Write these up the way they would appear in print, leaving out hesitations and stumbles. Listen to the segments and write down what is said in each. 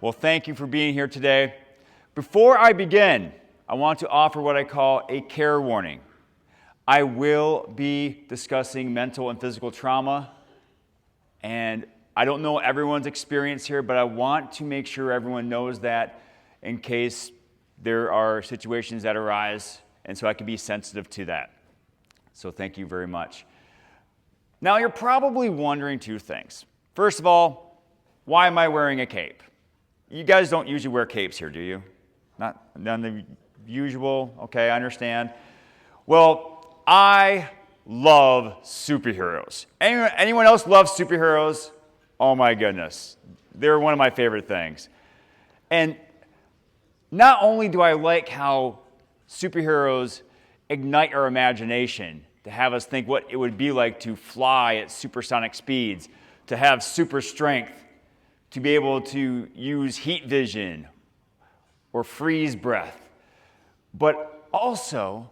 Well, thank you for being here today. Before I begin, I want to offer what I call a care warning. I will be discussing mental and physical trauma, and I don't know everyone's experience here, but I want to make sure everyone knows that in case there are situations that arise, and so I can be sensitive to that. So thank you very much. Now, you're probably wondering two things. First of all, why am I wearing a cape? You guys don't usually wear capes here, do you? None of the usual? Okay, I understand. Well, I love superheroes. Anyone else love superheroes? Oh my goodness. They're one of my favorite things. And not only do I like how superheroes ignite our imagination, to have us think what it would be like to fly at supersonic speeds, to have super strength, to be able to use heat vision or freeze breath. But also,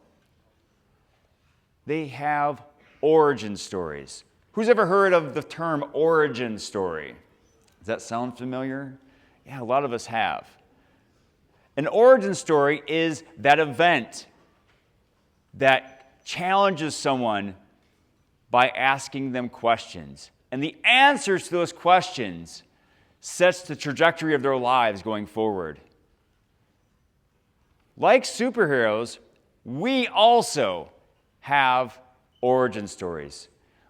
they have origin stories. Who's ever heard of the term origin story? Does that sound familiar? Yeah, a lot of us have. An origin story is that event that challenges someone by asking them questions. And the answers to those questions sets the trajectory of their lives going forward. Like superheroes, we also have origin stories.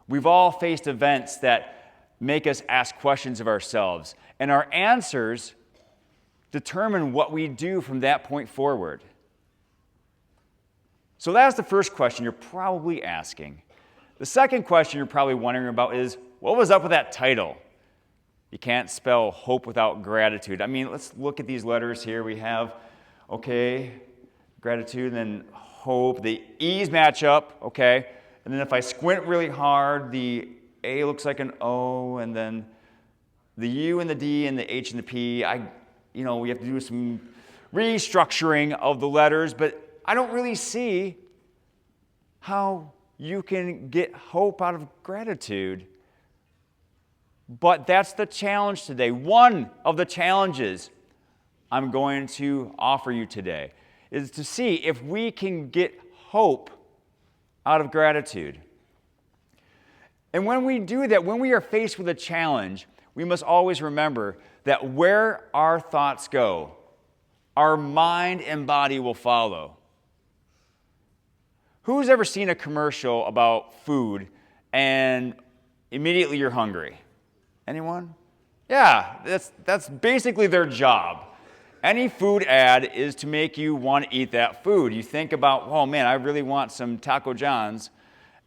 We've all faced events that make us ask questions of ourselves, and our answers determine what we do from that point forward. So that's the first question you're probably asking. The second question you're probably wondering about is, what was up with that title? You can't spell hope without gratitude. I mean, let's look at these letters here. We have, gratitude, and then hope. The E's match up, okay? And then if I squint really hard, the A looks like an O, and then the U and the D and the H and the P, we have to do some restructuring of the letters, but I don't really see how you can get hope out of gratitude. But that's the challenge today. One of the challenges I'm going to offer you today is to see if we can get hope out of gratitude. And when we do that, when we are faced with a challenge, we must always remember that where our thoughts go, our mind and body will follow. Who's ever seen a commercial about food and immediately you're hungry? Anyone? Yeah, that's basically their job. Any food ad is to make you want to eat that food. You think about, oh man, I really want some Taco John's,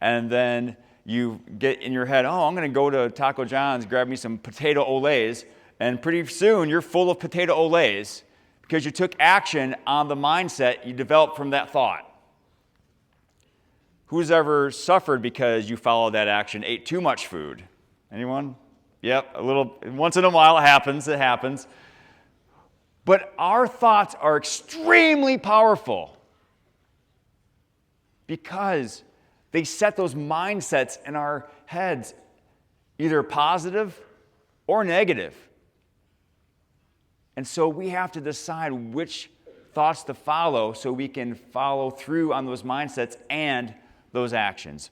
and then you get in your head, oh, I'm going to go to Taco John's, grab me some potato olays, and pretty soon you're full of potato olays because you took action on the mindset you developed from that thought. Who's ever suffered because you followed that action, ate too much food? Anyone? Yep, once in a while it happens. But our thoughts are extremely powerful because they set those mindsets in our heads, either positive or negative. And so we have to decide which thoughts to follow so we can follow through on those mindsets and those actions.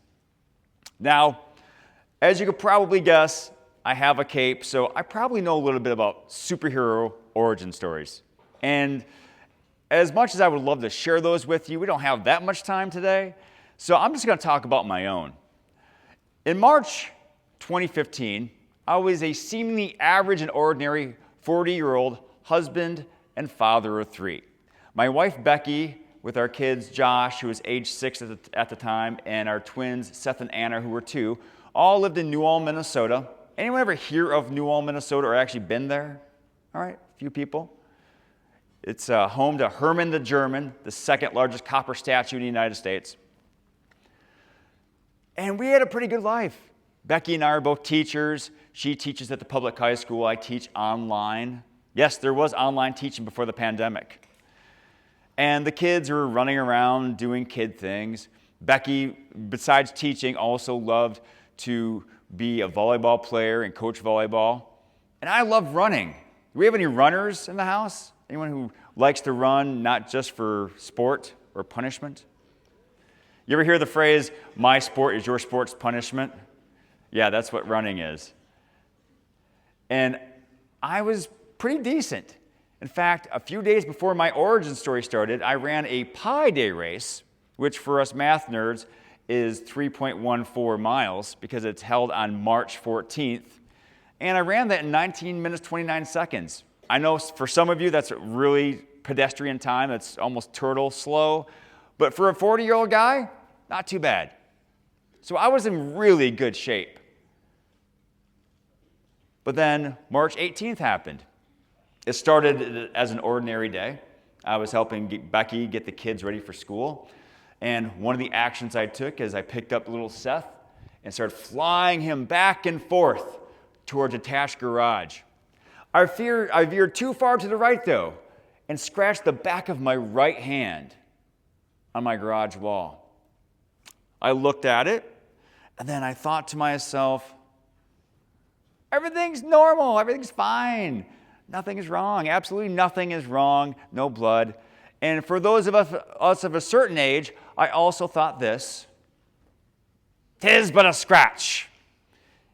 Now, as you could probably guess, I have a cape, so I probably know a little bit about superhero origin stories. And as much as I would love to share those with you, we don't have that much time today, so I'm just going to talk about my own. In March 2015, I was a seemingly average and ordinary 40-year-old husband and father of three. My wife, Becky, with our kids, Josh, who was age 6 at the time, and our twins, Seth and Anna, who were 2, all lived in New Ulm, Minnesota. Anyone ever hear of New Ulm, Minnesota, or actually been there? All right, a few people. It's home to Herman the German, the second largest copper statue in the United States. And we had a pretty good life. Becky and I are both teachers. She teaches at the public high school. I teach online. Yes, there was online teaching before the pandemic. And the kids were running around doing kid things. Becky, besides teaching, also loved to be a volleyball player and coach volleyball. And I loved running. Do we have any runners in the house? Anyone who likes to run not just for sport or punishment? You ever hear the phrase, my sport is your sport's punishment? Yeah, that's what running is. And I was pretty decent. In fact, a few days before my origin story started, I ran a Pi Day race, which for us math nerds is 3.14 miles because it's held on March 14th. And I ran that in 19 minutes, 29 seconds. I know for some of you that's a really pedestrian time. That's almost turtle slow. But for a 40-year-old guy, not too bad. So I was in really good shape. But then March 18th happened. It started as an ordinary day. I was helping Becky get the kids ready for school. And one of the actions I took is I picked up little Seth and started flying him back and forth towards a attached garage. I veered too far to the right, though, and scratched the back of my right hand on my garage wall. I looked at it, and then I thought to myself, everything's normal, everything's fine. Nothing is wrong, absolutely nothing is wrong, no blood. And for those of us of a certain age, I also thought this, 'tis but a scratch.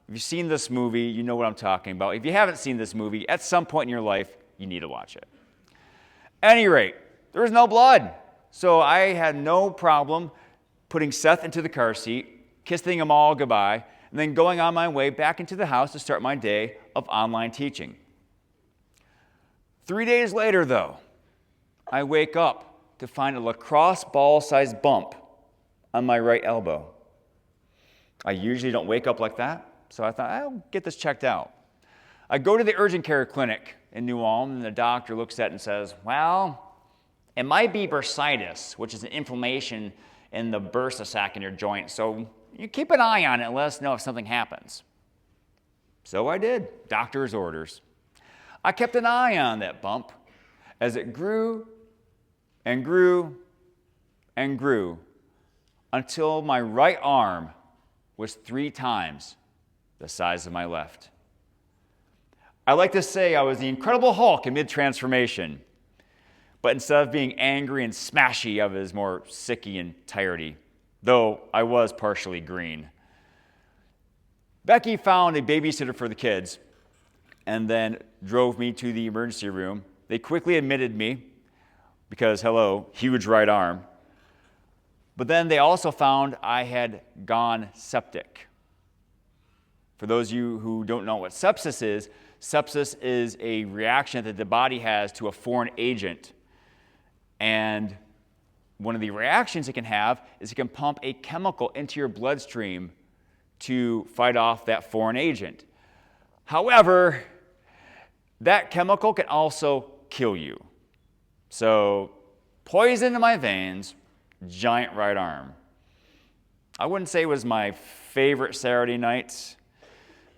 If you've seen this movie, you know what I'm talking about. If you haven't seen this movie, at some point in your life, you need to watch it. At any rate, there was no blood. So I had no problem putting Seth into the car seat, kissing them all goodbye, and then going on my way back into the house to start my day of online teaching. 3 days later, though, I wake up to find a lacrosse ball-sized bump on my right elbow. I usually don't wake up like that, so I thought, I'll get this checked out. I go to the urgent care clinic in New Ulm, and the doctor looks at it and says, well, it might be bursitis, which is an inflammation in the bursa sac in your joint, so you keep an eye on it and let us know if something happens. So I did, doctor's orders. I kept an eye on that bump as it grew and grew and grew until my right arm was 3 times the size of my left. I like to say I was the Incredible Hulk in mid-transformation, but instead of being angry and smashy, I was more sicky and tiredy, though I was partially green. Becky found a babysitter for the kids and then drove me to the emergency room. They quickly admitted me because, hello, huge right arm. But then they also found I had gone septic. For those of you who don't know what sepsis is a reaction that the body has to a foreign agent. And one of the reactions it can have is it can pump a chemical into your bloodstream to fight off that foreign agent. However, that chemical can also kill you. So, poison in my veins, giant right arm. I wouldn't say it was my favorite Saturday night,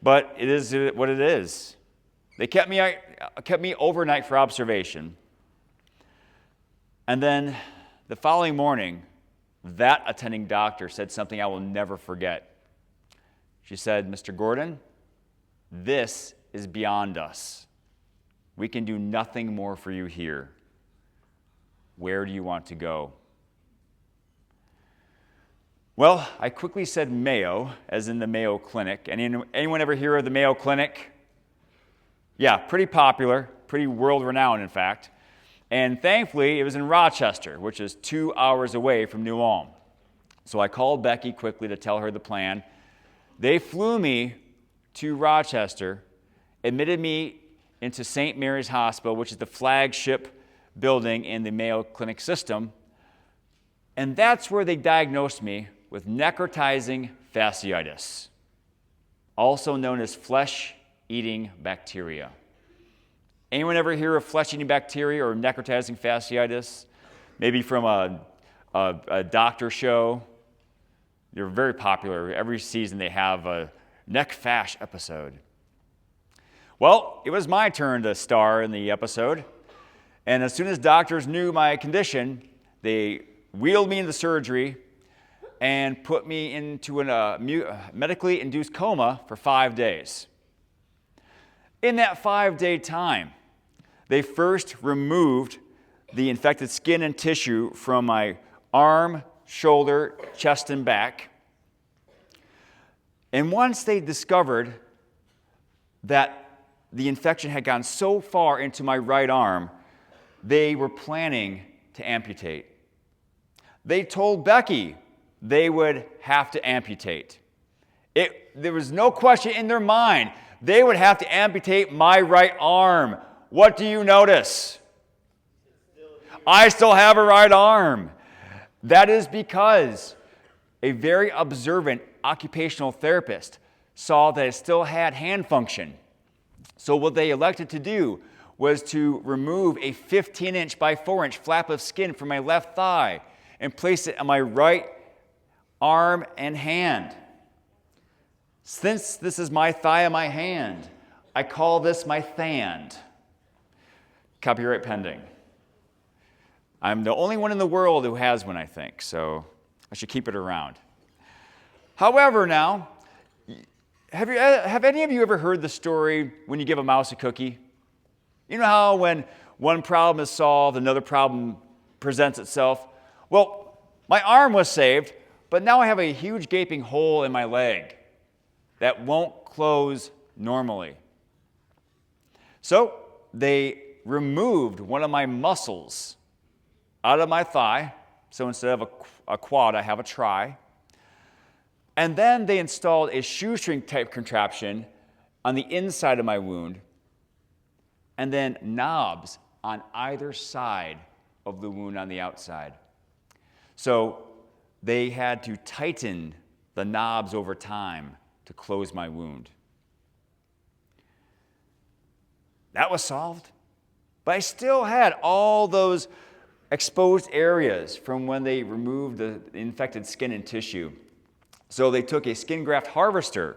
but it is what it is. They kept me overnight for observation. And then the following morning, that attending doctor said something I will never forget. She said, Mr. Gordon, this is beyond us. We can do nothing more for you here. Where do you want to go? Well, I quickly said Mayo, as in the Mayo Clinic. Anyone ever hear of the Mayo Clinic? Yeah, pretty popular, pretty world-renowned, in fact. And thankfully, it was in Rochester, which is 2 hours away from New Ulm. So I called Becky quickly to tell her the plan. They flew me to Rochester, admitted me into St. Mary's Hospital, which is the flagship building in the Mayo Clinic system. And that's where they diagnosed me with necrotizing fasciitis, also known as flesh-eating bacteria. Anyone ever hear of flesh-eating bacteria or necrotizing fasciitis? Maybe from a doctor show. They're very popular. Every season they have a neck fash episode. Well, it was my turn to star in the episode. And as soon as doctors knew my condition, they wheeled me into surgery and put me into a medically induced coma for 5 days. In that 5-day time, They first removed the infected skin and tissue from my arm, shoulder, chest, and back. And once they discovered that the infection had gone so far into my right arm, they were planning to amputate. They told Becky they would have to amputate. There was no question in their mind. They would have to amputate my right arm. What do you notice? I still have a right arm. That is because a very observant occupational therapist saw that it still had hand function. So what they elected to do was to remove a 15-inch by 4-inch flap of skin from my left thigh and place it on my right arm and hand. Since this is my thigh and my hand, I call this my thand. Copyright pending. I'm the only one in the world who has one, I think, so I should keep it around. However, now, have any of you ever heard the story when you give a mouse a cookie? You know how when one problem is solved, another problem presents itself? Well, my arm was saved, but now I have a huge gaping hole in my leg that won't close normally. So they removed one of my muscles out of my thigh. So instead of a quad, I have a tri. And then they installed a shoestring type contraption on the inside of my wound, and then knobs on either side of the wound on the outside. So they had to tighten the knobs over time to close my wound. That was solved, but I still had all those exposed areas from when they removed the infected skin and tissue. So they took a skin graft harvester,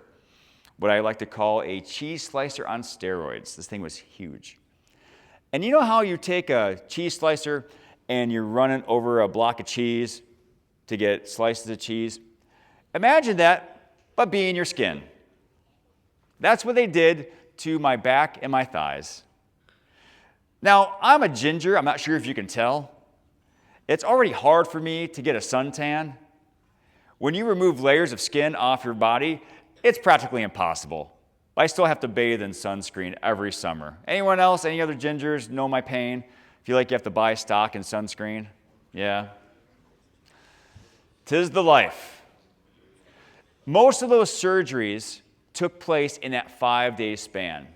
what I like to call a cheese slicer on steroids. This thing was huge. And you know how you take a cheese slicer and you're running over a block of cheese to get slices of cheese? Imagine that, but be in your skin. That's what they did to my back and my thighs. Now, I'm a ginger. I'm not sure if you can tell. It's already hard for me to get a suntan. When you remove layers of skin off your body, it's practically impossible. But I still have to bathe in sunscreen every summer. Anyone else, any other gingers know my pain? Feel like you have to buy stock in sunscreen? Yeah. 'Tis the life. Most of those surgeries took place in that 5-day span.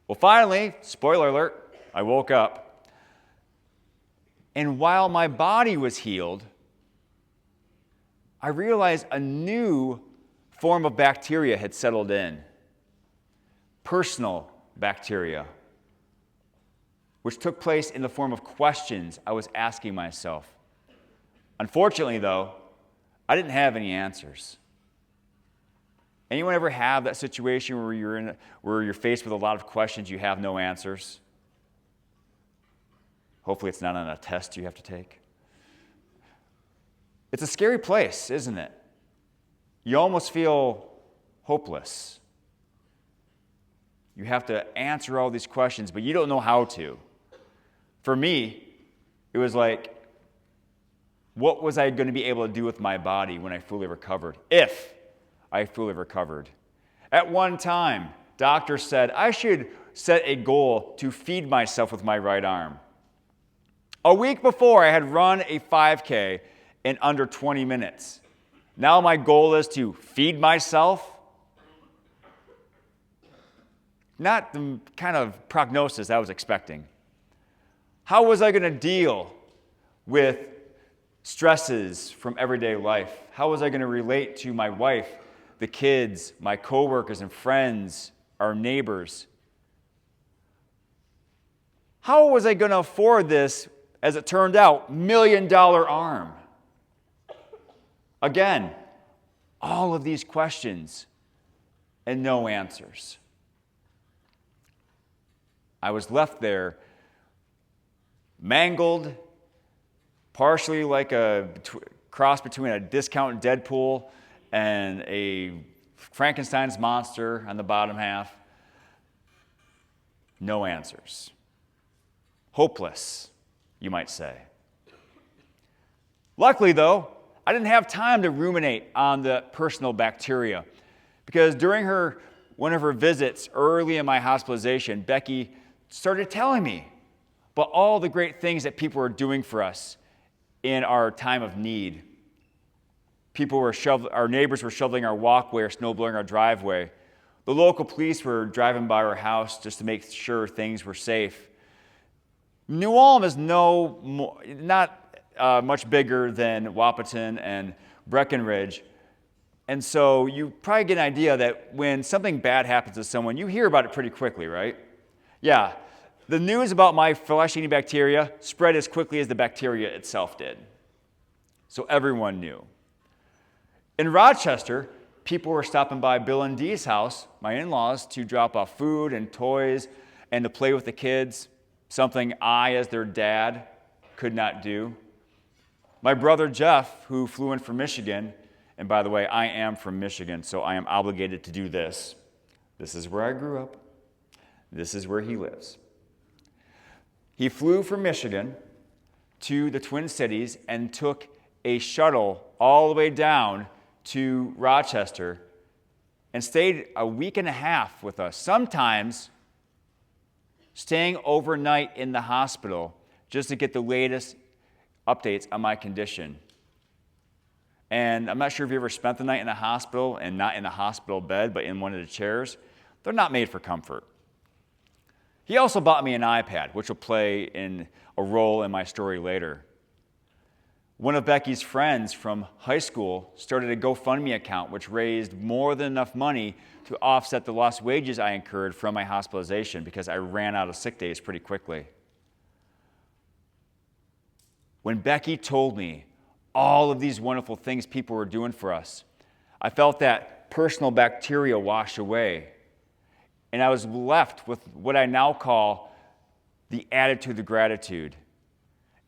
Well, finally, spoiler alert, I woke up. And while my body was healed, I realized a new form of bacteria had settled in. Personal bacteria, which took place in the form of questions I was asking myself. Unfortunately, though, I didn't have any answers. Anyone ever have that situation where you're faced with a lot of questions, you have no answers? Hopefully it's not on a test you have to take. It's a scary place, isn't it? You almost feel hopeless. You have to answer all these questions, but you don't know how to. For me, it was like, what was I going to be able to do with my body when I fully recovered? If I fully recovered. At one time, doctors said I should set a goal to feed myself with my right arm. A week before, I had run a 5K in under 20 minutes. Now my goal is to feed myself. Not the kind of prognosis I was expecting. How was I going to deal with stresses from everyday life? How was I going to relate to my wife, the kids, my coworkers and friends, our neighbors? How was I going to afford this, as it turned out, $1 million arm? Again, all of these questions and no answers. I was left there mangled, partially like a cross between a discount Deadpool and a Frankenstein's monster on the bottom half. No answers. Hopeless, you might say. Luckily, though, I didn't have time to ruminate on the personal bacteria because during one of her visits early in my hospitalization, Becky started telling me about all the great things that people were doing for us in our time of need. Our neighbors were shoveling our walkway or snow blowing our driveway. The local police were driving by our house just to make sure things were safe. New Ulm is not much bigger than Wahpeton and Breckenridge. And so you probably get an idea that when something bad happens to someone, you hear about it pretty quickly, right? Yeah, the news about my flesh-eating bacteria spread as quickly as the bacteria itself did. So everyone knew. In Rochester, people were stopping by Bill and Dee's house, my in-laws, to drop off food and toys and to play with the kids, something I, as their dad, could not do. My brother Jeff, who flew in from Michigan, and by the way, I am from Michigan, so I am obligated to do this. This is where I grew up. This is where he lives. He flew from Michigan to the Twin Cities and took a shuttle all the way down to Rochester and stayed a week and a half with us, sometimes staying overnight in the hospital just to get the latest updates on my condition. And I'm not sure if you ever spent the night in a hospital and not in a hospital bed, but in one of the chairs. They're not made for comfort. He also bought me an iPad, which will play a role in my story later. One of Becky's friends from high school started a GoFundMe account, which raised more than enough money to offset the lost wages I incurred from my hospitalization because I ran out of sick days pretty quickly. When Becky told me all of these wonderful things people were doing for us, I felt that personal bacteria wash away. And I was left with what I now call the attitude of gratitude.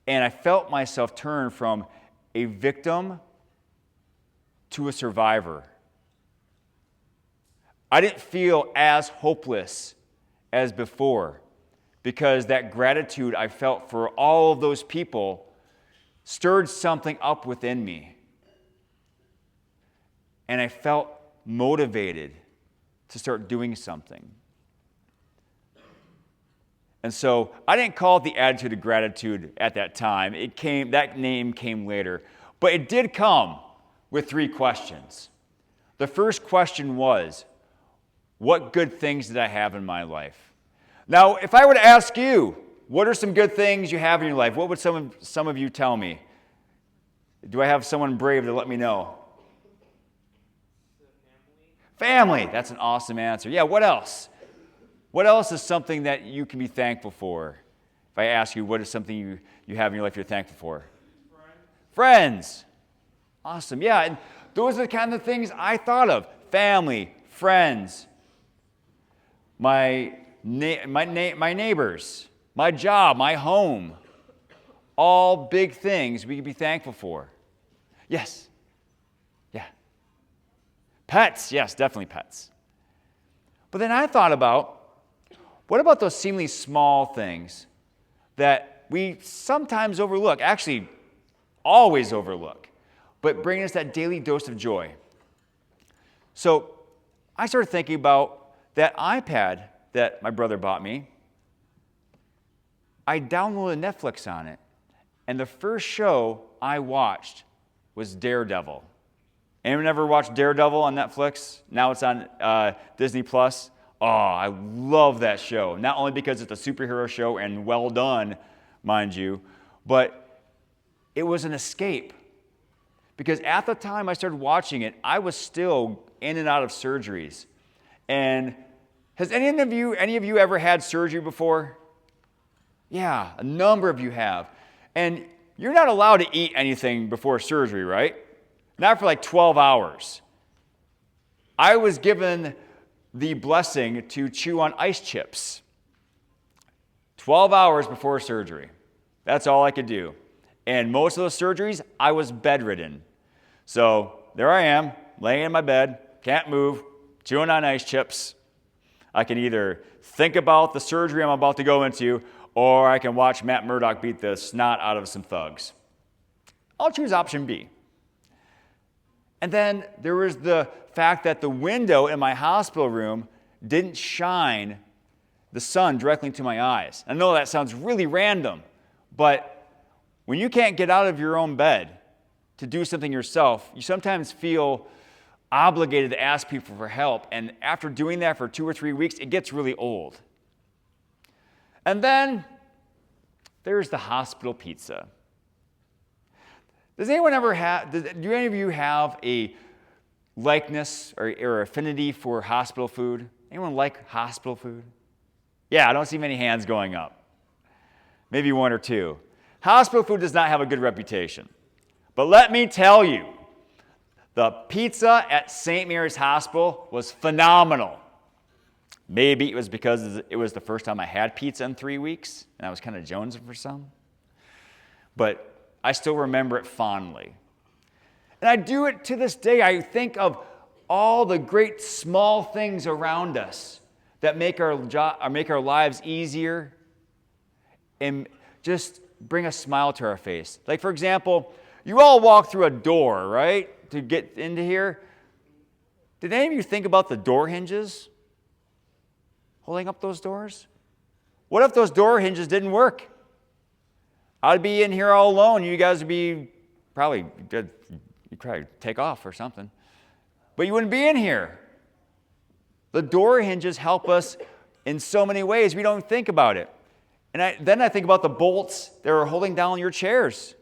And I felt myself turn from a victim to a survivor. I didn't feel as hopeless as before because that gratitude I felt for all of those people stirred something up within me. And I felt motivated to start doing something. And so I didn't call it the attitude of gratitude at that time. That name came later. But it did come with 3 questions. The first question was, what good things did I have in my life? Now, if I were to ask you, what are some good things you have in your life? What would some of you tell me? Do I have someone brave to let me know? Family. That's an awesome answer. Yeah, what else? What else is something that you can be thankful for? If I ask you, what is something you have in your life you're thankful for? Friends. Awesome. Yeah, and those are the kind of things I thought of. Family, friends, my neighbors, my job, my home. All big things we can be thankful for. Yes. Yeah. Pets. Yes, definitely pets. But then I thought about, what about those seemingly small things that we sometimes overlook, actually always overlook, but bring us that daily dose of joy? So I started thinking about that iPad that my brother bought me. I downloaded Netflix on it, and the first show I watched was Daredevil. Anyone ever watched Daredevil on Netflix? Now it's on Disney+. Oh, I love that show. Not only because it's a superhero show and well done, mind you, but it was an escape. Because at the time I started watching it, I was still in and out of surgeries. And has any of you ever had surgery before? Yeah, a number of you have. And you're not allowed to eat anything before surgery, right? Not for like 12 hours. I was given the blessing to chew on ice chips 12 hours before surgery. That's all I could do. And most of those surgeries, I was bedridden. So there I am, laying in my bed, can't move, chewing on ice chips. I can either think about the surgery I'm about to go into, or I can watch Matt Murdock beat the snot out of some thugs. I'll choose option B. And then there was the fact that the window in my hospital room didn't shine the sun directly into my eyes. I know that sounds really random, but when you can't get out of your own bed to do something yourself, you sometimes feel obligated to ask people for help. And after doing that for 2 or 3 weeks, it gets really old. And then there's the hospital pizza. Does anyone ever have, do any of you have a likeness or affinity for hospital food? Anyone like hospital food? Yeah, I don't see many hands going up. Maybe 1 or 2. Hospital food does not have a good reputation. But let me tell you, the pizza at St. Mary's Hospital was phenomenal. Maybe it was because it was the first time I had pizza in 3 weeks, and I was kind of jonesing for some. But I still remember it fondly. And I do it to this day. I think of all the great small things around us that make our lives easier and just bring a smile to our face. Like, for example, you all walk through a door, right, to get into here. Did any of you think about the door hinges holding up those doors? What if those door hinges didn't work? I'd be in here all alone. You guys would be you'd probably take off or something. But you wouldn't be in here. The door hinges help us in so many ways. We don't think about it. And then I think about the bolts that are holding down your chairs,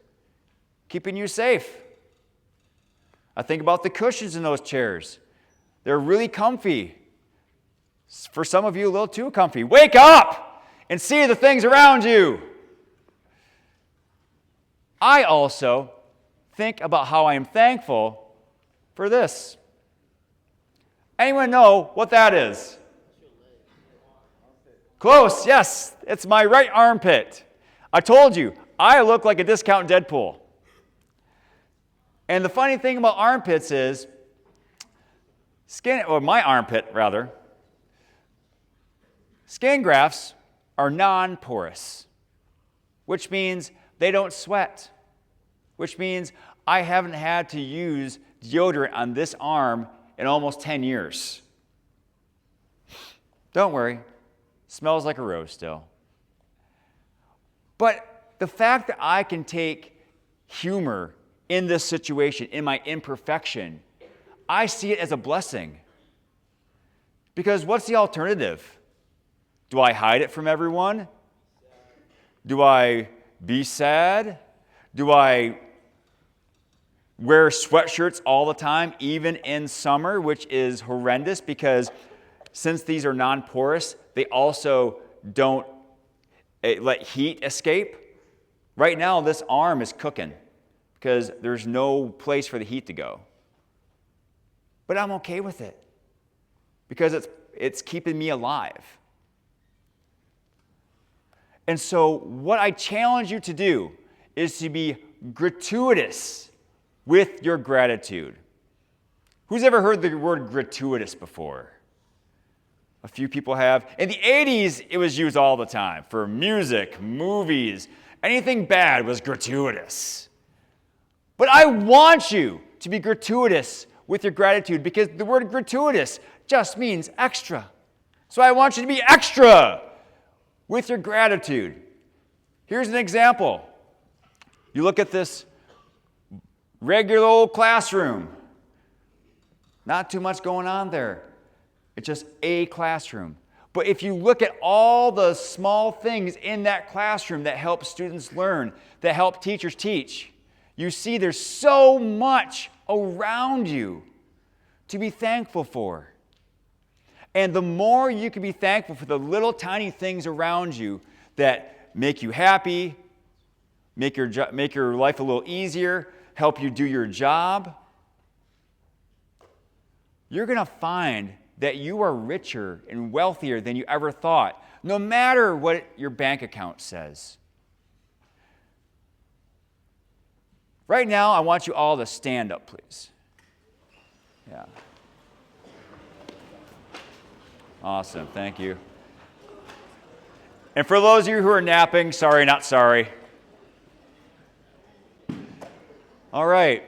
keeping you safe. I think about the cushions in those chairs. They're really comfy. For some of you, a little too comfy. Wake up and see the things around you. I also think about how I am thankful for this. Anyone know what that is? Close, yes. It's my right armpit. I told you, I look like a discount Deadpool. And the funny thing about armpits is, my armpit, rather, skin grafts are non-porous, which means they don't sweat, which means I haven't had to use deodorant on this arm in almost 10 years. Don't worry, smells like a rose still. But the fact that I can take humor in this situation, in my imperfection, I see it as a blessing. Because what's the alternative? Do I hide it from everyone? Do I be sad? Do I wear sweatshirts all the time, even in summer, which is horrendous because since these are non-porous, they also don't let heat escape. Right now, this arm is cooking because there's no place for the heat to go. But I'm okay with it because it's keeping me alive. And so what I challenge you to do is to be gratuitous with your gratitude. Who's ever heard the word gratuitous before? A few people have. In the 80s, it was used all the time for music, movies. Anything bad was gratuitous. But I want you to be gratuitous with your gratitude because the word gratuitous just means extra. So I want you to be extra with your gratitude. Here's an example. You look at this regular old classroom. Not too much going on there. It's just a classroom. But if you look at all the small things in that classroom that help students learn, that help teachers teach, you see there's so much around you to be thankful for. And the more you can be thankful for the little tiny things around you that make you happy, make your life a little easier, help you do your job, you're going to find that you are richer and wealthier than you ever thought, no matter what your bank account says. Right now, I want you all to stand up, please. Yeah. Awesome. Thank you. And for those of you who are napping, sorry, not sorry. All right.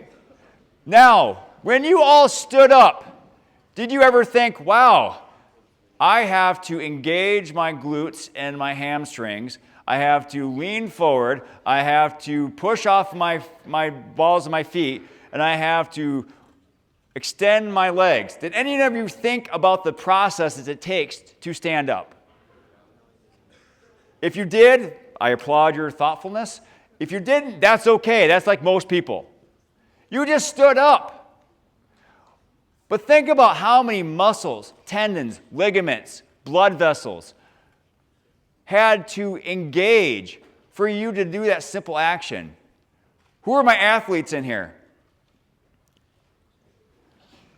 Now, when you all stood up, did you ever think, wow, I have to engage my glutes and my hamstrings. I have to lean forward. I have to push off my balls of my feet. And I have to extend my legs. Did any of you think about the processes it takes to stand up? If you did, I applaud your thoughtfulness. If you didn't, that's okay. That's like most people. You just stood up. But think about how many muscles, tendons, ligaments, blood vessels had to engage for you to do that simple action. Who are my athletes in here?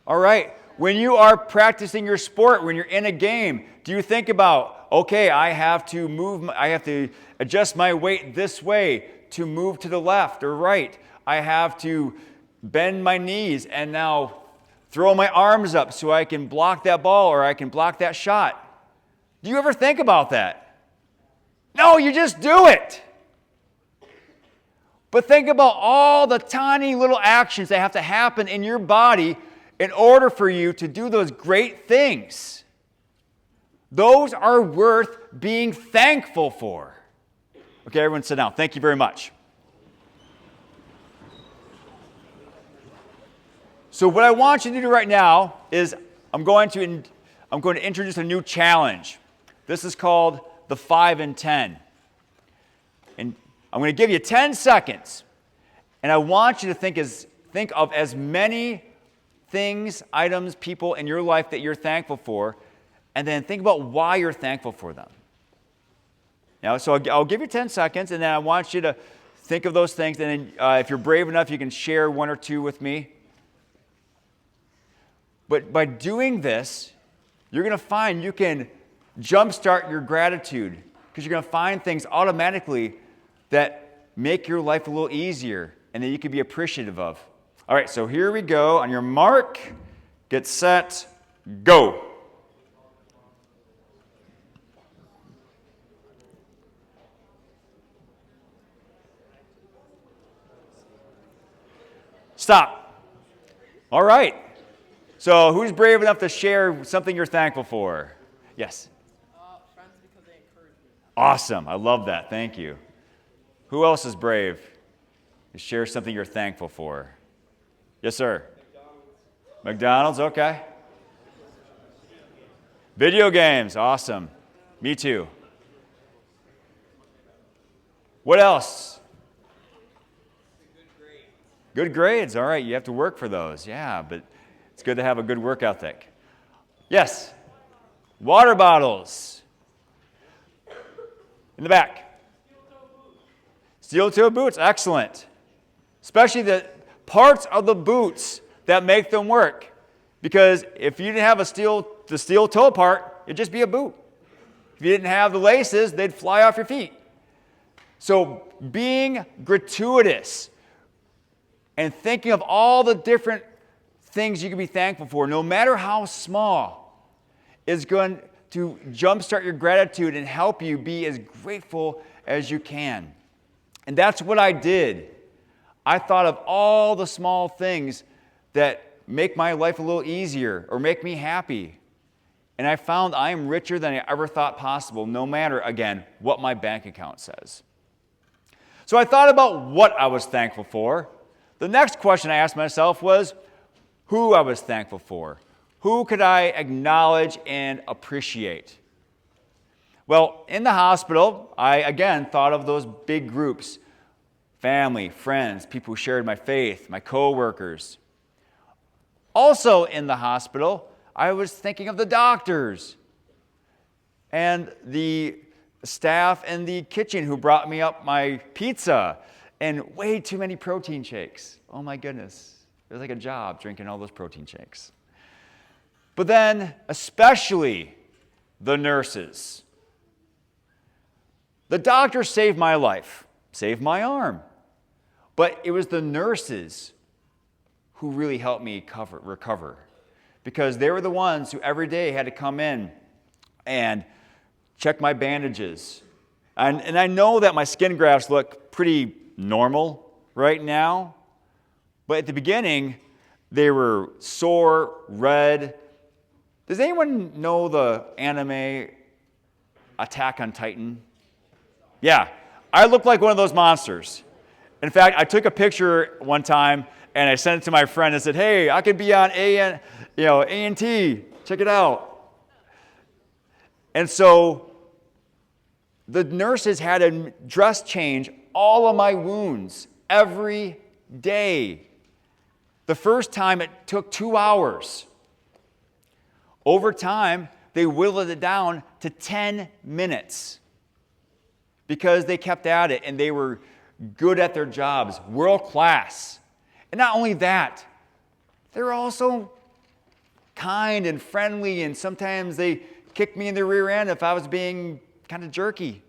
All right. When you are practicing your sport, when you're in a game, do you think about, okay, I have to adjust my weight this way to move to the left or right. I have to bend my knees and now throw my arms up so I can block that ball or I can block that shot. Do you ever think about that? No, you just do it. But think about all the tiny little actions that have to happen in your body in order for you to do those great things. Those are worth being thankful for. Okay, everyone sit down. Thank you very much. So what I want you to do right now is I'm going to introduce a new challenge. This is called the 5 and 10. And I'm going to give you 10 seconds. And I want you to think of as many things, items, people in your life that you're thankful for, and then think about why you're thankful for them. Now, so I'll give you 10 seconds, and then I want you to think of those things, and then if you're brave enough, you can share one or two with me. But by doing this, you're going to find you can jumpstart your gratitude, because you're going to find things automatically that make your life a little easier and that you can be appreciative of. All right, so here we go. On your mark, get set, go. Stop. All right. So who's brave enough to share something you're thankful for? Yes. Friends, because they encourage me. Awesome. I love that. Thank you. Who else is brave to share something you're thankful for? Yes, sir. McDonald's, okay. Video games, awesome. Me too. What else? Good grades, all right. You have to work for those, yeah, but it's good to have a good work ethic. Yes. Water bottles. In the back. Steel-toe boots, excellent. Especially the parts of the boots that make them work. Because if you didn't have the steel toe part, it'd just be a boot. If you didn't have the laces, they'd fly off your feet. So being gratuitous and thinking of all the different things you can be thankful for, no matter how small, is going to jumpstart your gratitude and help you be as grateful as you can. And that's what I did. I thought of all the small things that make my life a little easier or make me happy. And I found I am richer than I ever thought possible, no matter, again, what my bank account says. So I thought about what I was thankful for. The next question I asked myself was who I was thankful for. Who could I acknowledge and appreciate? Well, in the hospital, I again thought of those big groups. Family, friends, people who shared my faith, my co-workers. Also in the hospital, I was thinking of the doctors and the staff in the kitchen who brought me up my pizza and way too many protein shakes. Oh my goodness. It was like a job drinking all those protein shakes. But then, especially the nurses. The doctor saved my life, saved my arm. But it was the nurses who really helped me recover. Because they were the ones who every day had to come in and check my bandages. And I know that my skin grafts look pretty normal right now, but at the beginning, they were sore, red. Does anyone know the anime Attack on Titan? Yeah, I look like one of those monsters. In fact, I took a picture one time and I sent it to my friend and said, "Hey, I could be on A&T. Check it out." And so the nurses had to dress change all of my wounds every day. The first time it took 2 hours. Over time, they whittled it down to 10 minutes because they kept at it and they were good at their jobs, world class. And not only that, they were also kind and friendly, and sometimes they kicked me in the rear end if I was being kind of jerky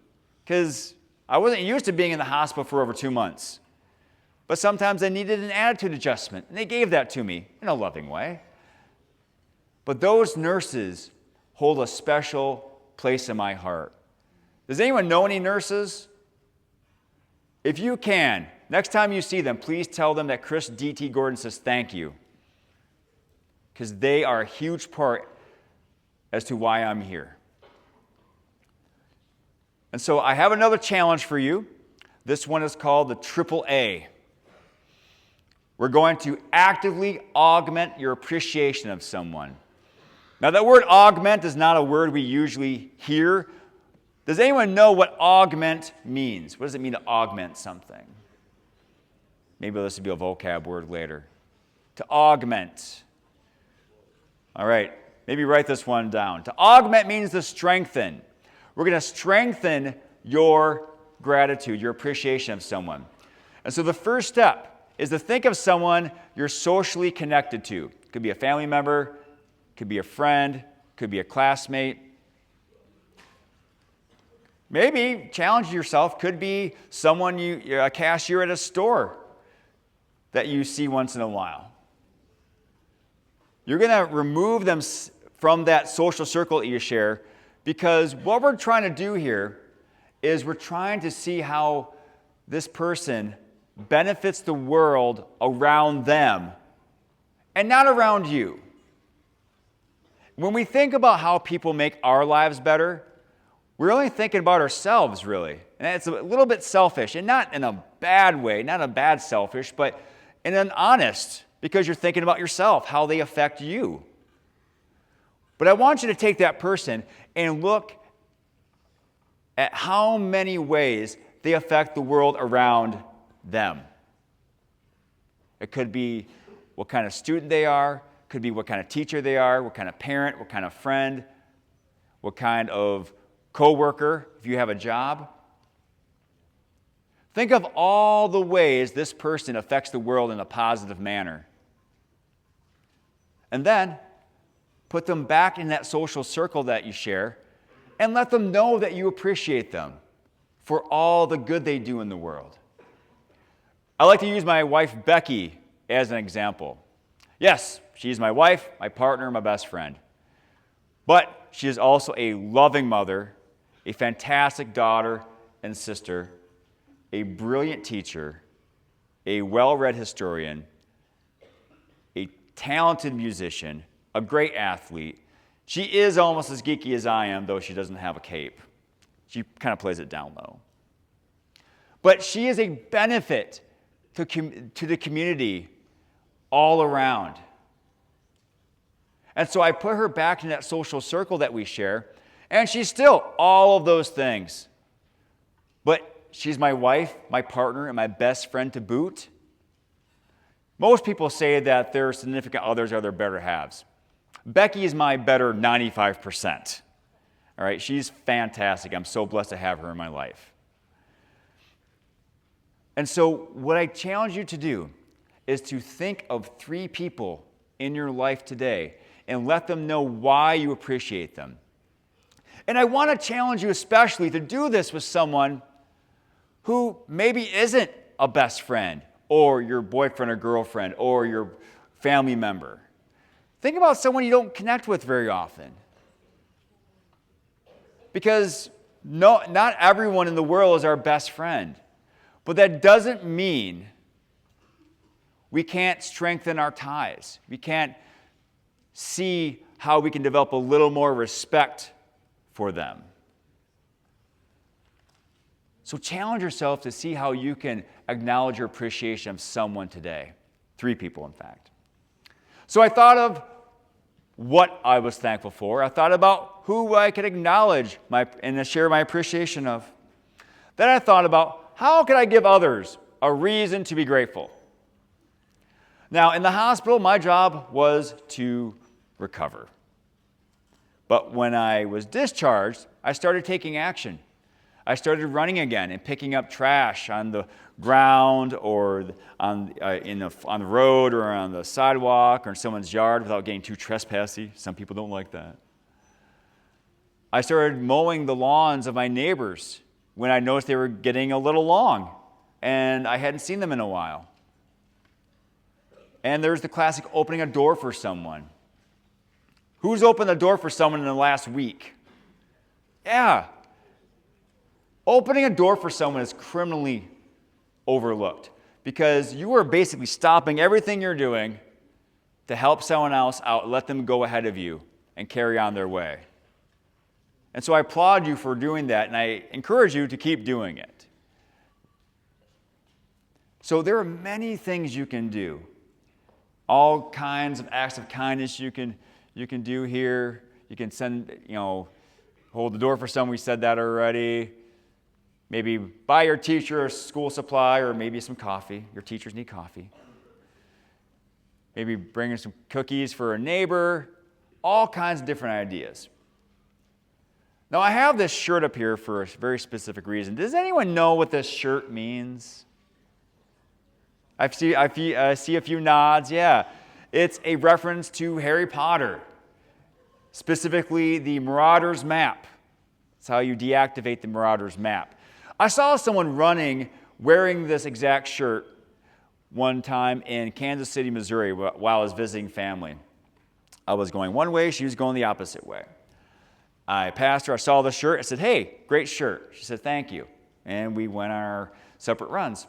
because I wasn't used to being in the hospital for over 2 months. But sometimes I needed an attitude adjustment, and they gave that to me in a loving way. But those nurses hold a special place in my heart. Does anyone know any nurses? If you can, next time you see them, please tell them that Chris D.T. Gordon says thank you, because they are a huge part as to why I'm here. And so I have another challenge for you. This one is called the Triple A. We're going to actively augment your appreciation of someone. Now, that word augment is not a word we usually hear. Does anyone know what augment means? What does it mean to augment something? Maybe this will be a vocab word later. To augment. All right, maybe write this one down. To augment means to strengthen. We're going to strengthen your gratitude, your appreciation of someone. And so the first step is to think of someone you're socially connected to. It could be a family member, could be a friend, could be a classmate. Maybe challenge yourself, could be someone a cashier at a store that you see once in a while. You're going to remove them from that social circle that you share, because what we're trying to do here is we're trying to see how this person benefits the world around them and not around you. When we think about how people make our lives better, we're only thinking about ourselves, really. And it's a little bit selfish, and not in a bad way, not a bad selfish, but in an honest, because you're thinking about yourself, how they affect you. But I want you to take that person and look at how many ways they affect the world around them. It could be what kind of student they are, could be what kind of teacher they are, what kind of parent, what kind of friend, what kind of coworker, if you have a job. Think of all the ways this person affects the world in a positive manner. And then put them back in that social circle that you share and let them know that you appreciate them for all the good they do in the world. I like to use my wife, Becky, as an example. Yes, she's my wife, my partner, my best friend. But she is also a loving mother, a fantastic daughter and sister, a brilliant teacher, a well-read historian, a talented musician, a great athlete. She is almost as geeky as I am, though she doesn't have a cape. She kind of plays it down low. But she is a benefit to the community all around. And so I put her back in that social circle that we share, and she's still all of those things. But she's my wife, my partner, and my best friend to boot. Most people say that their significant others are their better halves. Becky is my better 95%. All right, she's fantastic. I'm so blessed to have her in my life. And so what I challenge you to do is to think of 3 people in your life today and let them know why you appreciate them. And I want to challenge you especially to do this with someone who maybe isn't a best friend or your boyfriend or girlfriend or your family member. Think about someone you don't connect with very often. because not everyone in the world is our best friend. But that doesn't mean we can't strengthen our ties. We can't see how we can develop a little more respect for them. So challenge yourself to see how you can acknowledge your appreciation of someone today. 3 people, in fact. So I thought of what I was thankful for. I thought about who I could acknowledge and share my appreciation of. Then I thought about how could I give others a reason to be grateful. Now, in the hospital, my job was to recover. But when I was discharged, I started taking action. I started running again and picking up trash on the ground or on the road or on the sidewalk or in someone's yard without getting too trespassy. Some people don't like that. I started mowing the lawns of my neighbors when I noticed they were getting a little long and I hadn't seen them in a while. And there's the classic opening a door for someone. Who's opened the door for someone in the last week? Yeah. Opening a door for someone is criminally overlooked because you are basically stopping everything you're doing to help someone else out, let them go ahead of you and carry on their way. And so I applaud you for doing that, and I encourage you to keep doing it. So there are many things you can do. All kinds of acts of kindness you can do here. You can hold the door for someone. We said that already. Maybe buy your teacher a school supply or maybe some coffee. Your teachers need coffee. Maybe bring in some cookies for a neighbor. All kinds of different ideas. Now, I have this shirt up here for a very specific reason. Does anyone know what this shirt means? I see a few nods. Yeah. It's a reference to Harry Potter, specifically the Marauder's Map. That's how you deactivate the Marauder's Map. I saw someone running wearing this exact shirt one time in Kansas City, Missouri, while I was visiting family. I was going one way, she was going the opposite way. I passed her, I saw the shirt, I said, "Hey, great shirt." She said, "Thank you." And we went on our separate runs.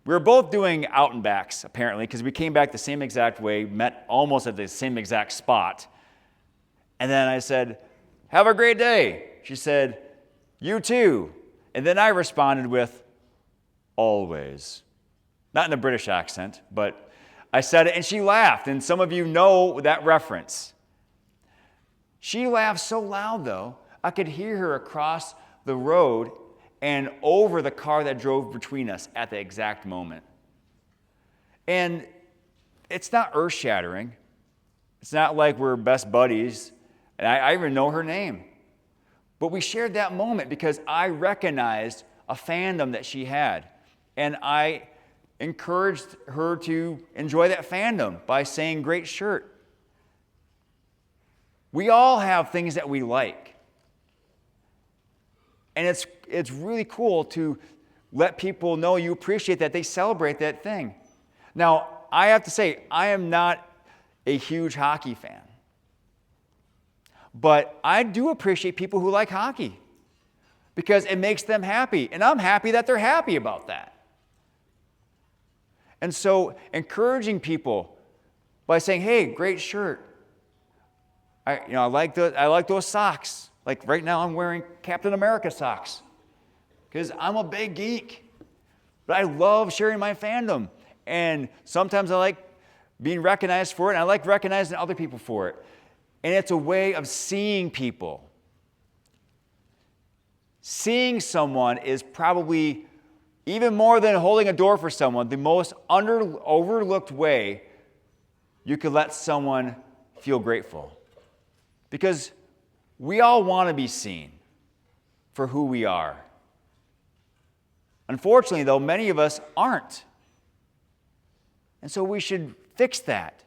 We were both doing out and backs, apparently, because we came back the same exact way, met almost at the same exact spot. And then I said, "Have a great day." She said, "You too." And then I responded with, "Always." Not in a British accent, but I said it and she laughed. And some of you know that reference. She laughed so loud, though, I could hear her across the road and over the car that drove between us at the exact moment. And it's not earth-shattering. It's not like we're best buddies. And I even know her name. But we shared that moment because I recognized a fandom that she had. And I encouraged her to enjoy that fandom by saying, "Great shirt." We all have things that we like. And it's really cool to let people know you appreciate that, they celebrate that thing. Now, I have to say, I am not a huge hockey fan. But I do appreciate people who like hockey because it makes them happy. And I'm happy that they're happy about that. And so encouraging people by saying, "Hey, great shirt. I like those socks. Like right now I'm wearing Captain America socks because I'm a big geek. But I love sharing my fandom. And sometimes I like being recognized for it, and I like recognizing other people for it. And it's a way of seeing people. Seeing someone is probably, even more than holding a door for someone, the most overlooked way you could let someone feel grateful. Because we all want to be seen for who we are. Unfortunately, though, many of us aren't. And so we should fix that.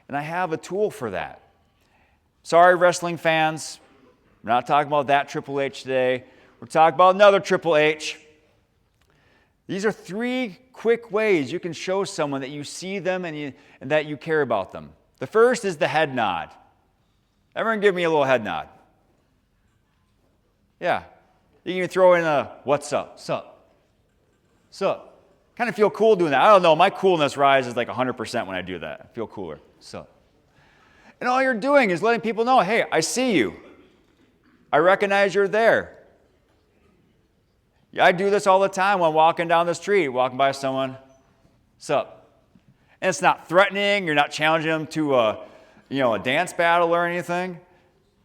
And I have a tool for that. Sorry, wrestling fans. We're not talking about that Triple H today. We're talking about another Triple H. These are 3 quick ways you can show someone that you see them and that you care about them. The first is the head nod. Everyone give me a little head nod. Yeah. You can even throw in a what's up, sup, sup. Kind of feel cool doing that. I don't know, my coolness rises like 100% when I do that. I feel cooler, sup. And all you're doing is letting people know, hey, I see you. I recognize you're there. I do this all the time when walking down the street, walking by someone, sup. And it's not threatening, you're not challenging them to a dance battle or anything.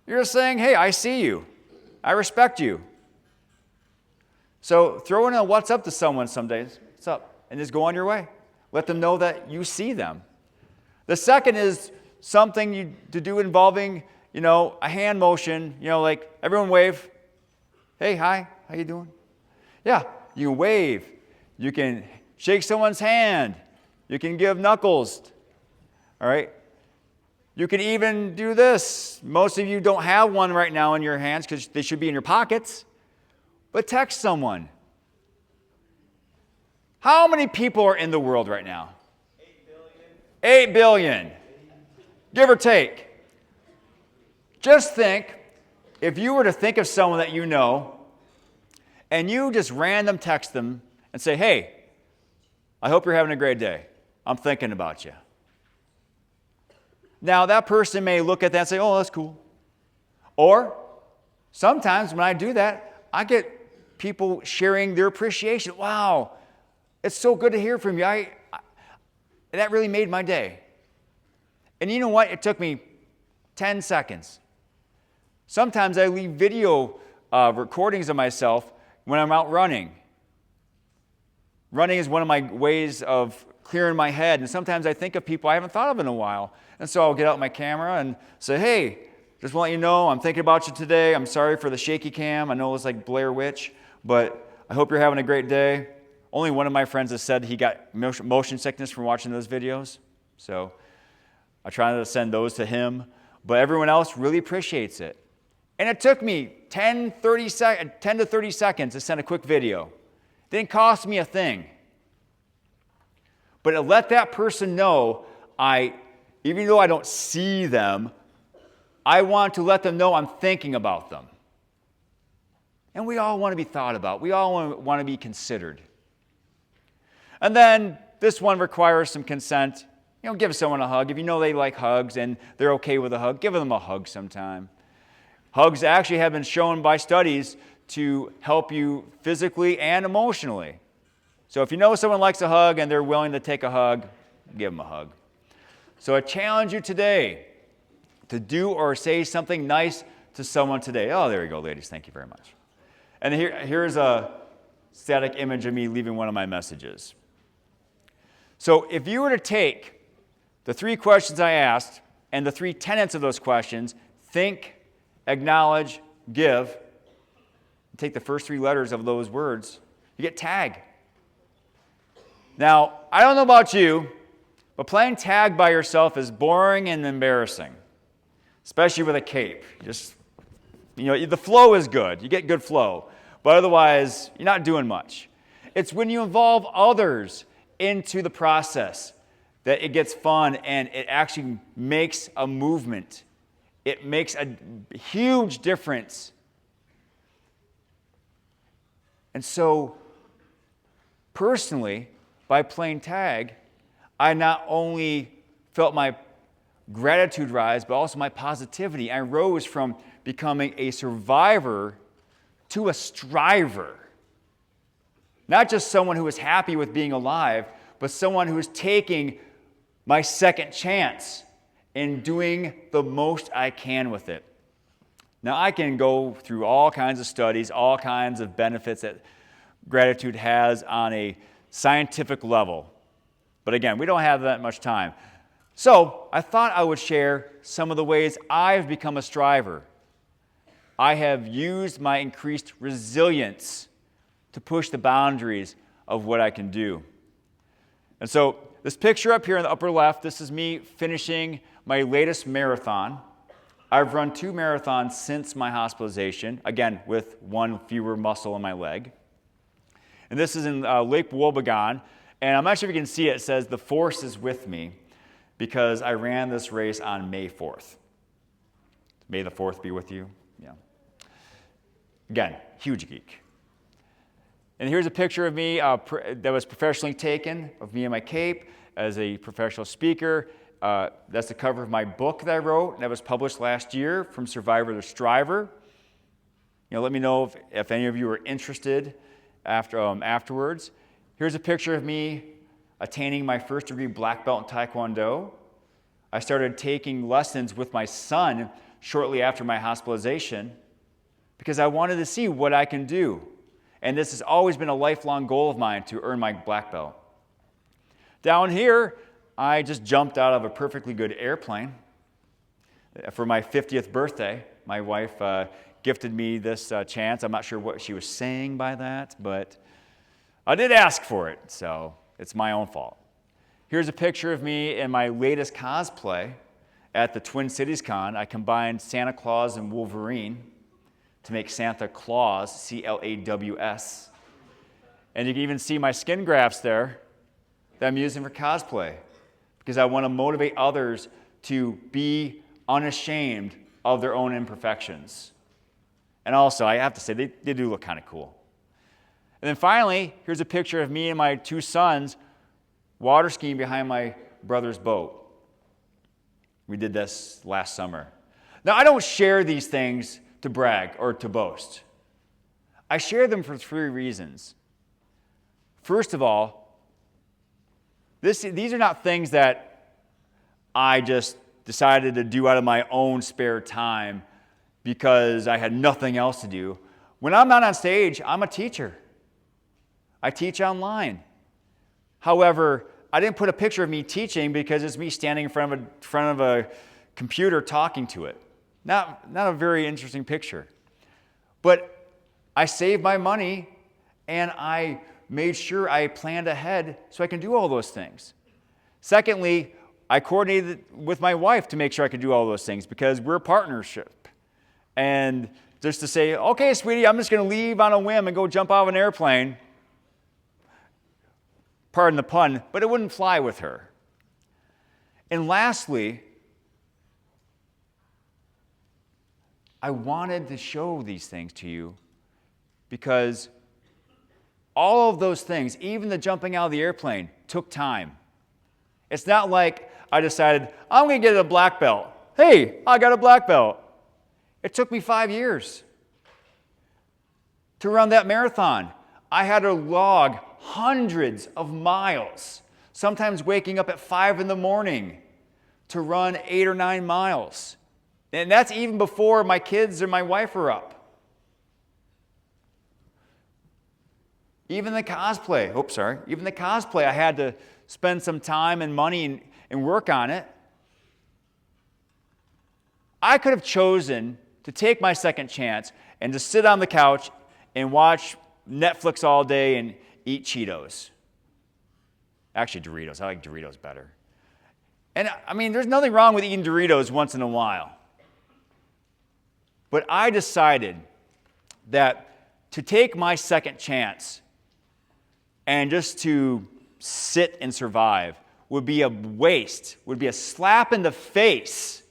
You're just saying, hey, I see you. I respect you. So throw in a what's up to someone some days. What's up? And just go on your way. Let them know that you see them. The second is something to do involving, a hand motion, like everyone wave. Hey, hi, how you doing? Yeah, you can wave. You can shake someone's hand. You can give knuckles. All right? You can even do this. Most of you don't have one right now in your hands because they should be in your pockets. But text someone. How many people are in the world right now? 8 billion. 8 billion. Give or take. Just think, if you were to think of someone that you know, and you just random text them and say, hey, I hope you're having a great day. I'm thinking about you. Now, that person may look at that and say, oh, that's cool. Or sometimes when I do that, I get people sharing their appreciation. Wow, it's so good to hear from you. That really made my day. And you know what? It took me 10 seconds. Sometimes I leave video recordings of myself when I'm out running. Running is one of my ways of clearing my head. And sometimes I think of people I haven't thought of in a while. And so I'll get out my camera and say, hey, just want you to know I'm thinking about you today. I'm sorry for the shaky cam. I know it's like Blair Witch, but I hope you're having a great day. Only one of my friends has said he got motion sickness from watching those videos. So I try to send those to him. But everyone else really appreciates it. And it took me 10 to 30 seconds to send a quick video. It didn't cost me a thing. But it let that person know even though I don't see them, I want to let them know I'm thinking about them. And we all want to be thought about. We all want to be considered. And then this one requires some consent. Give someone a hug. If you know they like hugs and they're okay with a hug, give them a hug sometime. Hugs actually have been shown by studies to help you physically and emotionally. So if you know someone likes a hug and they're willing to take a hug, give them a hug. So I challenge you today to do or say something nice to someone today. Oh, there you go, ladies. Thank you very much. And here's a static image of me leaving one of my messages. So if you were to take the 3 questions I asked and the 3 tenets of those questions, think, acknowledge, give, take the first 3 letters of those words, you get tag. Now, I don't know about you, but playing tag by yourself is boring and embarrassing, especially with a cape. The flow is good. You get good flow. But otherwise, you're not doing much. It's when you involve others into the process that it gets fun and it actually makes a movement. It makes a huge difference. And so, personally, by playing tag, I not only felt my gratitude rise, but also my positivity. I rose from becoming a survivor to a striver. Not just someone who is happy with being alive, but someone who is taking my second chance and doing the most I can with it. Now, I can go through all kinds of studies, all kinds of benefits that gratitude has on a scientific level. But again, we don't have that much time. So I thought I would share some of the ways I've become a striver. I have used my increased resilience to push the boundaries of what I can do. And so this picture up here in the upper left, this is me finishing my latest marathon. I've run 2 marathons since my hospitalization, again, with 1 fewer muscle in my leg. And this is in Lake Wobegon. And I'm not sure if you can see it. It says, "The Force is with me," because I ran this race on May 4th. May the 4th be with you. Yeah. Again, huge geek. And here's a picture of me that was professionally taken of me in my cape as a professional speaker. That's the cover of my book that I wrote that was published last year, From Survivor to Striver. Let me know if any of you are interested afterwards. Here's a picture of me attaining my first degree black belt in Taekwondo. I started taking lessons with my son shortly after my hospitalization because I wanted to see what I can do. And this has always been a lifelong goal of mine to earn my black belt. Down here, I just jumped out of a perfectly good airplane. For my 50th birthday, my wife gifted me this chance. I'm not sure what she was saying by that, but I did ask for it, so it's my own fault. Here's a picture of me in my latest cosplay at the Twin Cities Con. I combined Santa Claus and Wolverine to make Santa Claus, C-L-A-W-S. And you can even see my skin grafts there that I'm using for cosplay because I want to motivate others to be unashamed of their own imperfections. And also, I have to say, they do look kind of cool. And then finally, here's a picture of me and my two sons water skiing behind my brother's boat. We did this last summer. Now, I don't share these things to brag or to boast. I share them for three reasons. First of all, these are not things that I just decided to do out of my own spare time because I had nothing else to do. When I'm not on stage, I'm a teacher. I teach online. However, I didn't put a picture of me teaching because it's me standing in front of a computer talking to it. Not a very interesting picture. But I saved my money and I made sure I planned ahead so I can do all those things. Secondly, I coordinated with my wife to make sure I could do all those things because we're a partnership. And just to say, okay, sweetie, I'm just going to leave on a whim and go jump out of an airplane, pardon the pun, but it wouldn't fly with her. And lastly, I wanted to show these things to you because all of those things, even the jumping out of the airplane, took time. It's not like I decided, I'm going to get a black belt. Hey, I got a black belt. It took me 5 years to run that marathon. I had to log hundreds of miles, sometimes waking up at 5 in the morning to run 8 or 9 miles. And that's even before my kids or my wife are up. Even the cosplay, I had to spend some time and money and work on it. I could have chosen to take my second chance and to sit on the couch and watch Netflix all day and eat Cheetos. Actually, Doritos. I like Doritos better. And I mean, there's nothing wrong with eating Doritos once in a while. But I decided that to take my second chance and just to sit and survive would be a waste, would be a slap in the face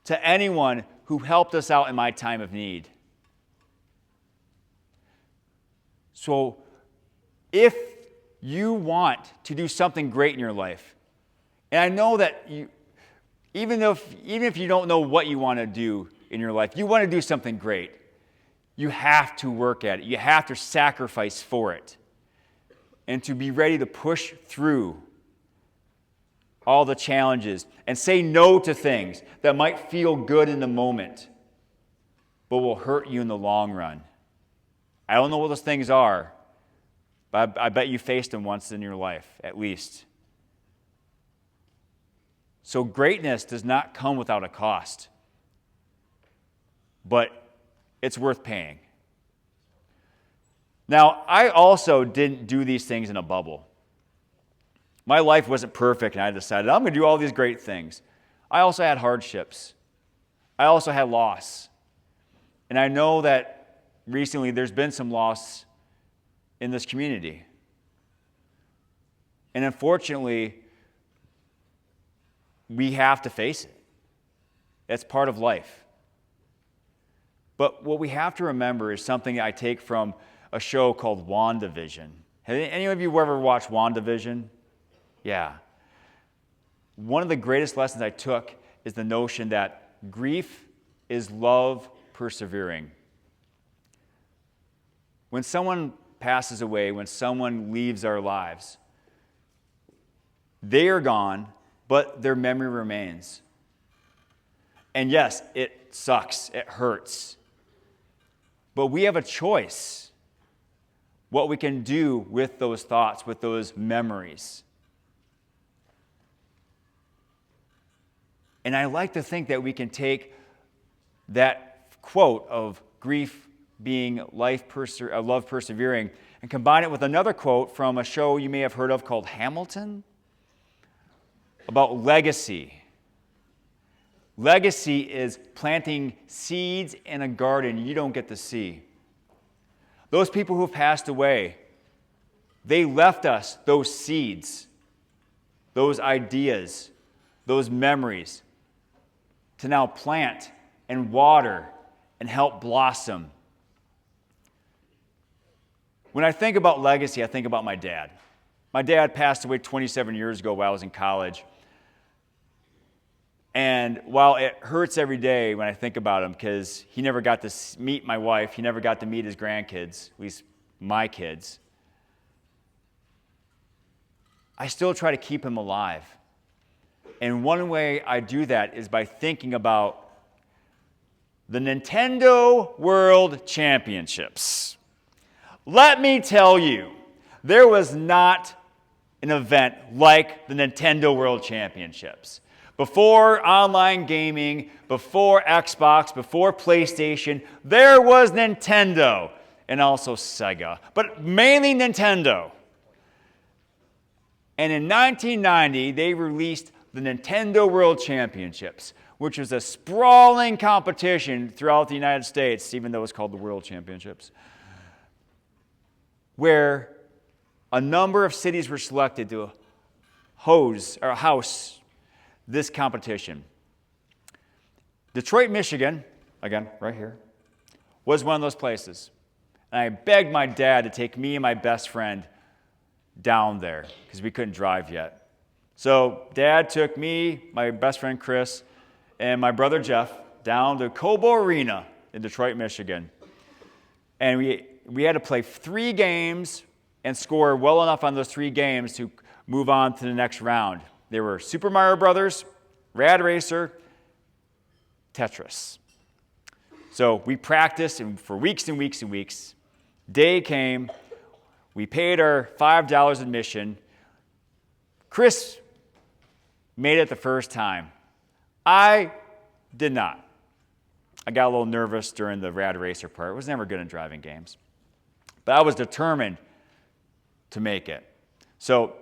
to anyone who helped us out in my time of need. So if you want to do something great in your life, and I know that even if you don't know what you want to do in your life, you want to do something great, you have to work at it. You have to sacrifice for it. And to be ready to push through all the challenges and say no to things that might feel good in the moment, but will hurt you in the long run. I don't know what those things are, but I bet you faced them once in your life, at least. So greatness does not come without a cost, but it's worth paying. Now, I also didn't do these things in a bubble. My life wasn't perfect, and I decided, I'm going to do all these great things. I also had hardships. I also had loss. And I know that recently there's been some loss in this community. And unfortunately, we have to face it. That's part of life. But what we have to remember is something I take from a show called WandaVision. Have any of you ever watched WandaVision? Yeah. One of the greatest lessons I took is the notion that grief is love persevering. When someone passes away, when someone leaves our lives, they are gone, but their memory remains. And yes, it sucks, it hurts. But we have a choice what we can do with those thoughts, with those memories. And I like to think that we can take that quote of grief being love persevering and combine it with another quote from a show you may have heard of called Hamilton about legacy. Legacy is planting seeds in a garden you don't get to see. Those people who have passed away, they left us those seeds, those ideas, those memories to now plant and water and help blossom. When I think about legacy, I think about my dad. My dad passed away 27 years ago while I was in college. And while it hurts every day when I think about him, because he never got to meet my wife, he never got to meet his grandkids, at least my kids, I still try to keep him alive. And one way I do that is by thinking about the Nintendo World Championships. Let me tell you, there was not an event like the Nintendo World Championships. Before online gaming, before Xbox, before PlayStation, there was Nintendo and also Sega, but mainly Nintendo. And in 1990, they released the Nintendo World Championships, which was a sprawling competition throughout the United States, even though it's called the World Championships, where a number of cities were selected to house this competition. Detroit, Michigan, again, right here, was one of those places. And I begged my dad to take me and my best friend down there because we couldn't drive yet. So Dad took me, my best friend Chris, and my brother Jeff down to Cobo Arena in Detroit, Michigan. And we had to play 3 games and score well enough on those 3 games to move on to the next round. They were Super Mario Brothers, Rad Racer, Tetris. So we practiced for weeks and weeks and weeks. Day came. We paid our $5 admission. Chris made it the first time. I did not. I got a little nervous during the Rad Racer part. I was never good at driving games. But I was determined to make it. So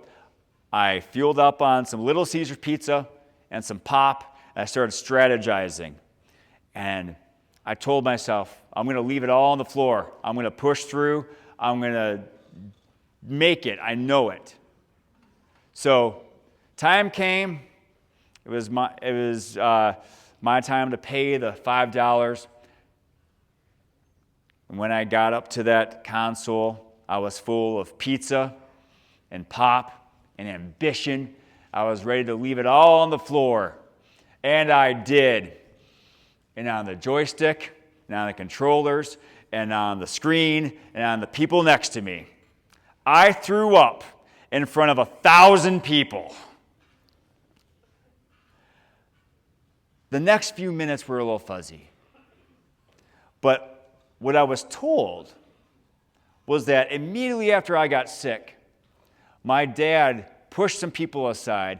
I fueled up on some Little Caesars pizza and some pop, and I started strategizing. And I told myself, I'm going to leave it all on the floor. I'm going to push through. I'm going to make it. I know it. So time came. It was my time to pay the $5. And when I got up to that console, I was full of pizza and pop and ambition. I was ready to leave it all on the floor. And I did. And on the joystick, and on the controllers, and on the screen, and on the people next to me, I threw up in front of 1,000 people. The next few minutes were a little fuzzy. But what I was told was that immediately after I got sick, my dad pushed some people aside,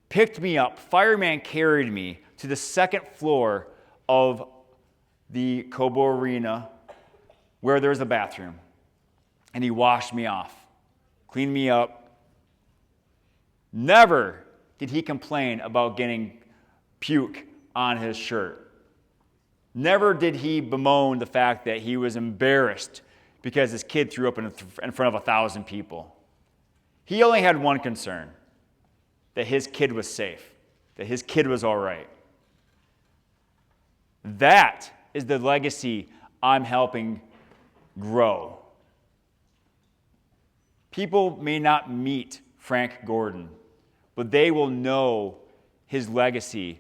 picked me up, fireman carried me to the second floor of the Cobo Arena where there was a bathroom. And he washed me off, cleaned me up. Never did he complain about getting puke on his shirt. Never did he bemoan the fact that he was embarrassed because his kid threw up in front of 1,000 people. He only had one concern, that his kid was safe, that his kid was all right. That is the legacy I'm helping grow. People may not meet Frank Gordon, but they will know his legacy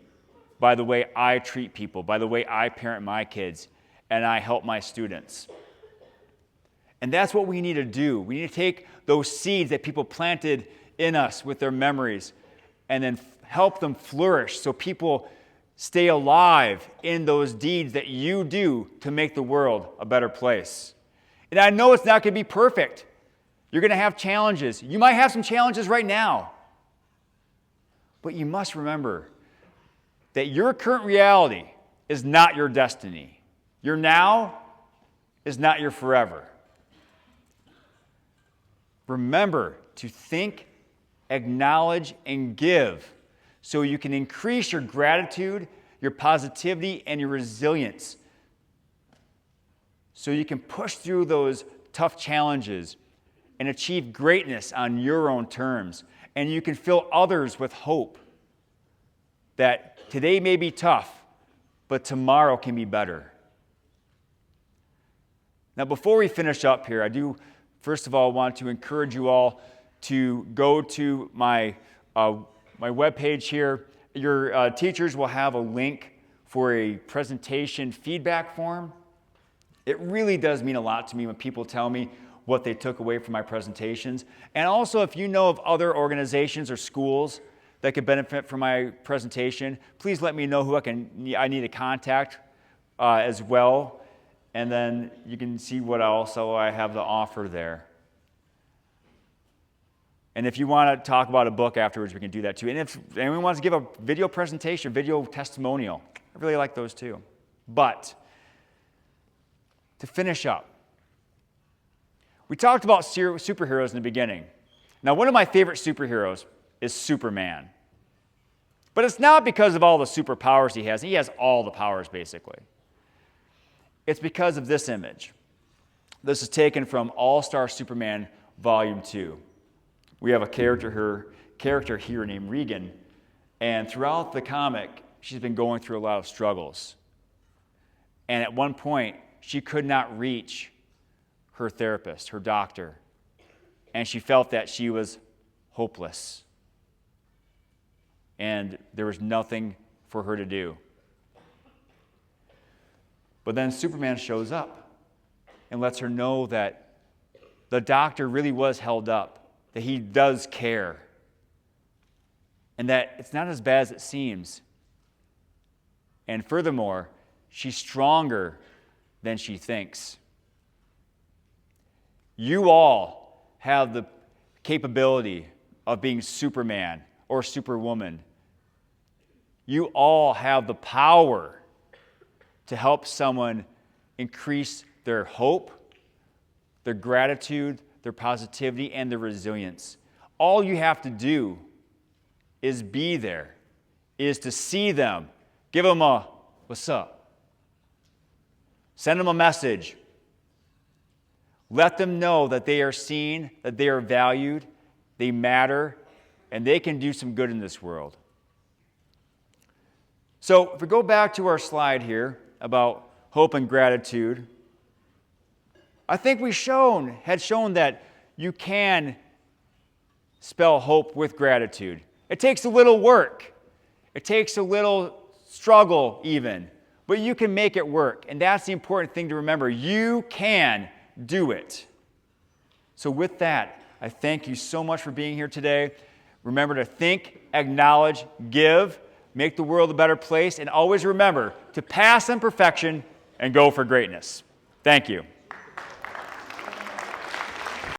by the way I treat people, by the way I parent my kids, and I help my students. And that's what we need to do. We need to take those seeds that people planted in us with their memories and then help them flourish so people stay alive in those deeds that you do to make the world a better place. And I know it's not going to be perfect. You're going to have challenges. You might have some challenges right now. But you must remember that your current reality is not your destiny. Your now is not your forever. Remember to think, acknowledge, and give so you can increase your gratitude, your positivity, and your resilience. So you can push through those tough challenges and achieve greatness on your own terms. And you can fill others with hope that today may be tough, but tomorrow can be better. Now, before we finish up here, I do, first of all, want to encourage you all to go to my webpage here. Your teachers will have a link for a presentation feedback form. It really does mean a lot to me when people tell me what they took away from my presentations. And also, if you know of other organizations or schools that could benefit from my presentation, please let me know who I need to contact as well. And then you can see what also I have to offer there. And if you want to talk about a book afterwards, we can do that too. And if anyone wants to give a video presentation, video testimonial, I really like those too. But to finish up, we talked about superheroes in the beginning. Now, one of my favorite superheroes is Superman. But it's not because of all the superpowers he has. He has all the powers, basically. It's because of this image. This is taken from All-Star Superman Volume 2. We have a character here named Regan, and throughout the comic, she's been going through a lot of struggles. And at one point, she could not reach her therapist, her doctor, and she felt that she was hopeless. And there was nothing for her to do. But then Superman shows up and lets her know that the doctor really was held up, that he does care, and that it's not as bad as it seems. And furthermore, she's stronger than she thinks. You all have the capability of being Superman or Superwoman. You all have the power to help someone increase their hope, their gratitude, their positivity, and their resilience. All you have to do is be there, is to see them, give them a "what's up?" Send them a message. Let them know that they are seen, that they are valued, they matter, and they can do some good in this world. So if we go back to our slide here about hope and gratitude, I think we had shown that you can spell hope with gratitude. It takes a little work. It takes a little struggle even, but you can make it work. And that's the important thing to remember. You can do it. So with that, I thank you so much for being here today. Remember to think, acknowledge, give, make the world a better place, and always remember to pass imperfection and go for greatness. Thank you.